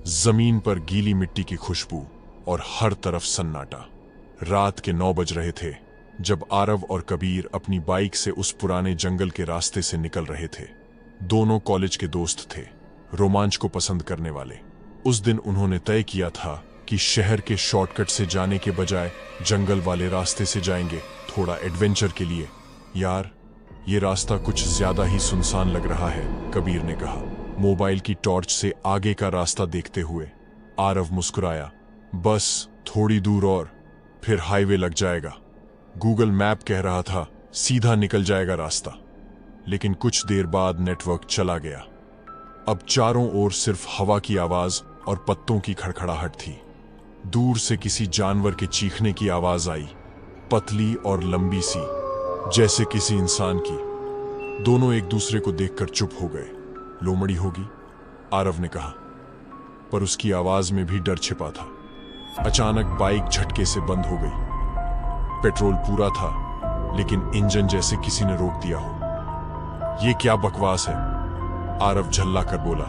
जमीन पर गीली मिट्टी की खुशबू और हर तरफ सन्नाटा। रात के 9 बज रहे थे जब आरव और कबीर अपनी बाइक से उस पुराने जंगल के रास्ते से निकल रहे थे। दोनों कॉलेज के दोस्त थे, रोमांच को पसंद करने वाले। उस दिन उन्होंने तय किया था कि शहर के शॉर्टकट से जाने के बजाय जंगल वाले रास्ते से जाएंगे, थोड़ा एडवेंचर के लिए। यार, ये रास्ता कुछ ज्यादा ही सुनसान लग रहा है, कबीर ने कहा, मोबाइल की टॉर्च से आगे का रास्ता देखते हुए। आरव मुस्कुराया, बस थोड़ी दूर और फिर हाईवे लग जाएगा। गूगल मैप कह रहा था सीधा निकल जाएगा रास्ता, लेकिन कुछ देर बाद नेटवर्क चला गया। अब चारों ओर सिर्फ हवा की आवाज और पत्तों की खड़खड़ाहट थी। दूर से किसी जानवर के चीखने की आवाज आई, पतली और लंबी सी, जैसे किसी इंसान की। दोनों एक दूसरे को देखकर चुप हो गए। लोमड़ी होगी, आरव ने कहा, पर उसकी आवाज में भी डर छिपा था। अचानक बाइक झटके से बंद हो गई। पेट्रोल पूरा था, लेकिन इंजन जैसे किसी ने रोक दिया हो। यह क्या बकवास है, आरव झल्ला कर बोला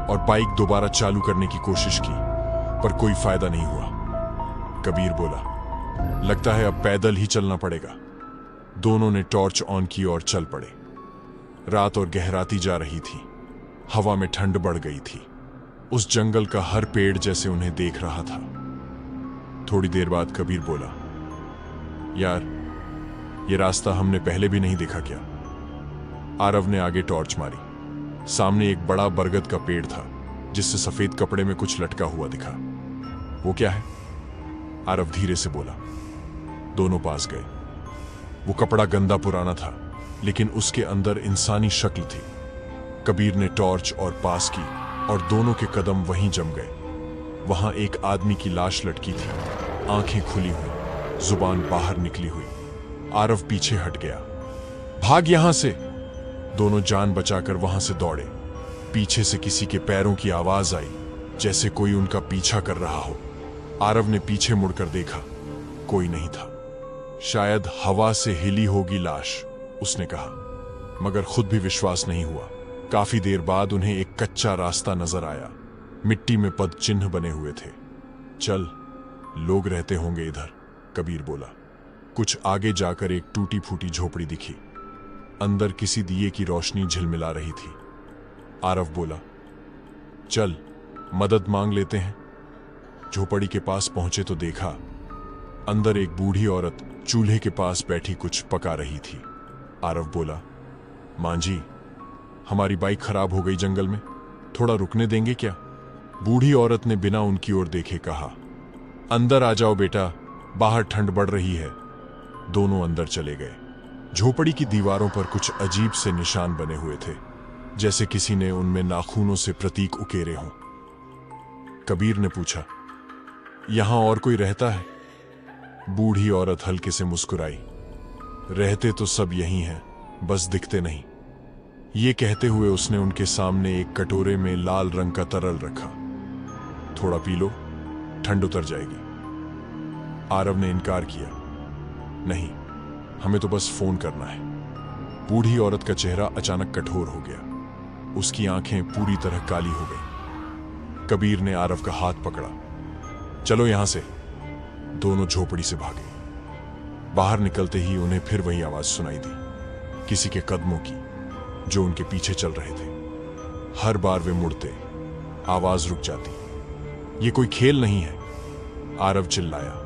और बाइक दोबारा चालू करने की कोशिश की, पर कोई फायदा नहीं हुआ। कबीर बोला, लगता है अब पैदल ही चलना पड़ेगा। दोनों ने टॉर्च ऑन की और चल पड़े। रात और गहराती जा रही थी, हवा में ठंड बढ़ गई थी। उस जंगल का हर पेड़ जैसे उन्हें देख रहा था। थोड़ी देर बाद कबीर बोला, यार, ये रास्ता हमने पहले भी नहीं देखा क्या? आरव ने आगे टॉर्च मारी। सामने एक बड़ा बरगद का पेड़ था, जिससे सफेद कपड़े में कुछ लटका हुआ दिखा। वो क्या है? आरव धीरे से बोला। दोनों पास गए। वो कपड़ा गंदा पुराना था, लेकिन उसके अंदर इंसानी शक्ल थी। कबीर ने टॉर्च और पास की, और दोनों के कदम वहीं जम गए। वहां एक आदमी की लाश लटकी थी, आंखें खुली हुई, जुबान बाहर निकली हुई। आरव पीछे हट गया। भाग यहां से! दोनों जान बचाकर वहां से दौड़े। पीछे से किसी के पैरों की आवाज आई, जैसे कोई उनका पीछा कर रहा हो। आरव ने पीछे मुड़कर देखा, कोई नहीं था। शायद हवा से हिली होगी लाश, उसने कहा, मगर खुद भी विश्वास नहीं हुआ। काफी देर बाद उन्हें एक कच्चा रास्ता नजर आया। मिट्टी में पद चिन्ह बने हुए थे। चल, लोग रहते होंगे इधर, कबीर बोला। कुछ आगे जाकर एक टूटी फूटी झोपड़ी दिखी। अंदर किसी दिए की रोशनी झिलमिला रही थी। आरव बोला, चल मदद मांग लेते हैं। झोपड़ी के पास पहुंचे तो देखा, अंदर एक बूढ़ी औरत चूल्हे के पास बैठी कुछ पका रही थी। आरव बोला, मांझी, हमारी बाइक खराब हो गई जंगल में, थोड़ा रुकने देंगे क्या? बूढ़ी औरत ने बिना उनकी ओर देखे कहा, अंदर आ जाओ बेटा, बाहर ठंड बढ़ रही है। दोनों अंदर चले गए। झोपड़ी की दीवारों पर कुछ अजीब से निशान बने हुए थे, जैसे किसी ने उनमें नाखूनों से प्रतीक उकेरे हों। कबीर ने पूछा, यहां और कोई रहता है? बूढ़ी औरत हल्के से मुस्कुराई, रहते तो सब यहीं हैं, बस दिखते नहीं। ये कहते हुए उसने उनके सामने एक कटोरे में लाल रंग का तरल रखा। थोड़ा पी लो, ठंड उतर जाएगी। आरव ने इनकार किया, नहीं, हमें तो बस फोन करना है। बूढ़ी औरत का चेहरा अचानक कठोर हो गया। उसकी आंखें पूरी तरह काली हो गई। कबीर ने आरव का हाथ पकड़ा, चलो यहां से। दोनों झोपड़ी से भागे। बाहर निकलते ही उन्हें फिर वही आवाज सुनाई दी, किसी के कदमों की, जो उनके पीछे चल रहे थे। हर बार वे मुड़ते, आवाज रुक जाती। ये कोई खेल नहीं है, आरव चिल्लाया।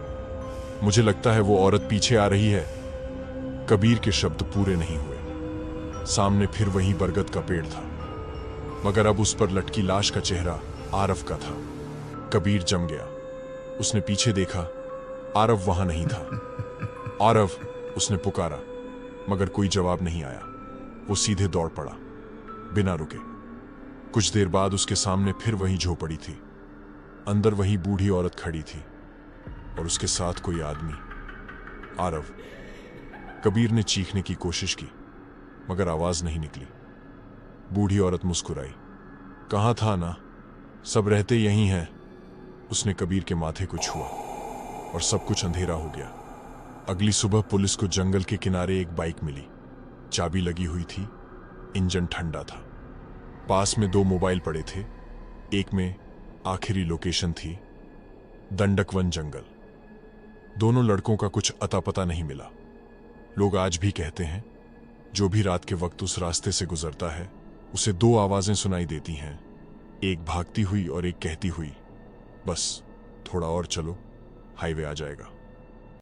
मुझे लगता है वो औरत पीछे आ रही है। कबीर के शब्द पूरे नहीं हुए। सामने फिर वही बरगद का पेड़ था, मगर अब उस पर लटकी लाश का चेहरा आरव का था। कबीर जम गया। उसने पीछे देखा, आरव वहां नहीं था। आरव, उसने पुकारा, मगर कोई जवाब नहीं आया। वो सीधे दौड़ पड़ा, बिना रुके। कुछ देर बाद उसके सामने फिर वही झोपड़ी थी। अंदर वही बूढ़ी औरत खड़ी थी, और उसके साथ कोई आदमी। आरव! कबीर ने चीखने की कोशिश की, मगर आवाज नहीं निकली। बूढ़ी औरत मुस्कुराई, कहा था ना, सब रहते यहीं हैं। उसने कबीर के माथे को छुआ, और सब कुछ अंधेरा हो गया। अगली सुबह पुलिस को जंगल के किनारे एक बाइक मिली। चाबी लगी हुई थी, इंजन ठंडा था। पास में 2 मोबाइल पड़े थे, एक में आखिरी लोकेशन थी दंडकवन जंगल। दोनों लड़कों का कुछ अता पता नहीं मिला। लोग आज भी कहते हैं जो भी रात के वक्त उस रास्ते से गुजरता है उसे दो आवाजें सुनाई देती हैं, एक भागती हुई और एक कहती हुई, बस थोड़ा और चलो, हाईवे आ जाएगा।